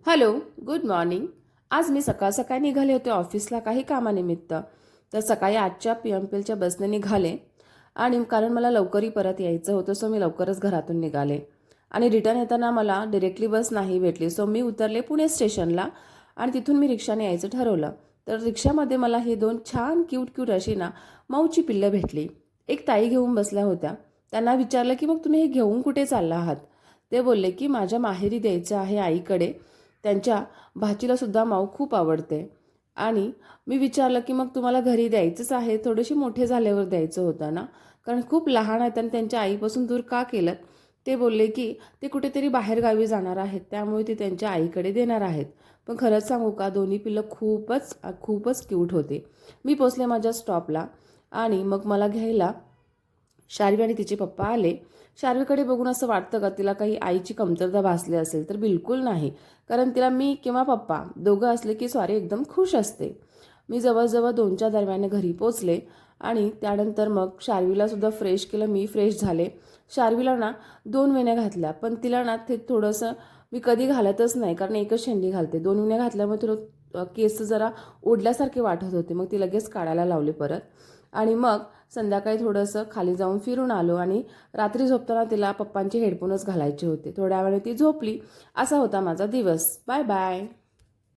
Hello, good morning. आज मी सकाळ सकाळी निघाले होते ऑफिसला काही कामानिमित्त. तर सकाळी आजच्या PMPLच्या बसने निघाले आणि कारण मला लवकरही परत यायचं होतं, सो मी लवकरच घरातून निघाले. आणि रिटर्न येताना मला डायरेक्टली बस नाही भेटली, सो मी उतरले पुणे स्टेशनला आणि तिथून मी रिक्षाने यायचं ठरवलं. तर रिक्षामध्ये मला हे दोन छान क्यूट क्यूट अशी ना मऊची पिल्लं भेटली. एक ताई घेऊन बसल्या होत्या. त्यांना विचारलं की मग तुम्ही हे घेऊन कुठे चालला आहात? ते बोलले की माझ्या माहेरी द्यायचं आहे आईकडे. त्यांच्या भाचीला सुद्धा माऊ खूप आवडते. आणि मी विचारलं की मग तुम्हाला घरी द्यायचंच आहे, थोडेसे मोठे झाल्यावर द्यायचं होतं ना, कारण खूप लहान आहेत आणि त्यांच्या आईपासून दूर का केलं? ते बोलले की ते कुठेतरी बाहेरगावी जाणार आहेत, त्यामुळे ते त्यांच्या आईकडे देणार आहेत. पण खरंच सांगू का, दोन्ही पिल्लं खूपच खूपच क्यूट होते. मी पोचले माझ्या स्टॉपला आणि मग मला घ्यायला शार्वी आणि तिचे पप्पा आले. शार्वीकडे बघून असं वाटतं का तिला काही आईची कमतरता भासली असेल? तर बिलकुल नाही. कारण तिला मी किंवा पप्पा दोघं असले की स्वारी एकदम खुश असते. मी जवळजवळ 2च्या दरम्यान घरी पोचले आणि त्यानंतर मग शार्वीला सुद्धा फ्रेश केलं. मी फ्रेश झाले. शार्वीला ना 2 वेण्या घातल्या, पण तिला ना ते थोडंसं मी कधी घालतच नाही, कारण एकच शेंडी घालते. 2 वेण्या घातल्यामुळे थोडं केस जरा ओढल्यासारखे वाटत होते. मग ती लगेच काढायला लावले परत. आणि मग संध्याकाळी थोडंसं खाली जाऊन फिरून आलो आणि रात्री झोपताना तिला पप्पांचे हेडफोनच घालायचे होते. थोड्या वेळाने ती झोपली. असा होता माझा दिवस. Bye bye.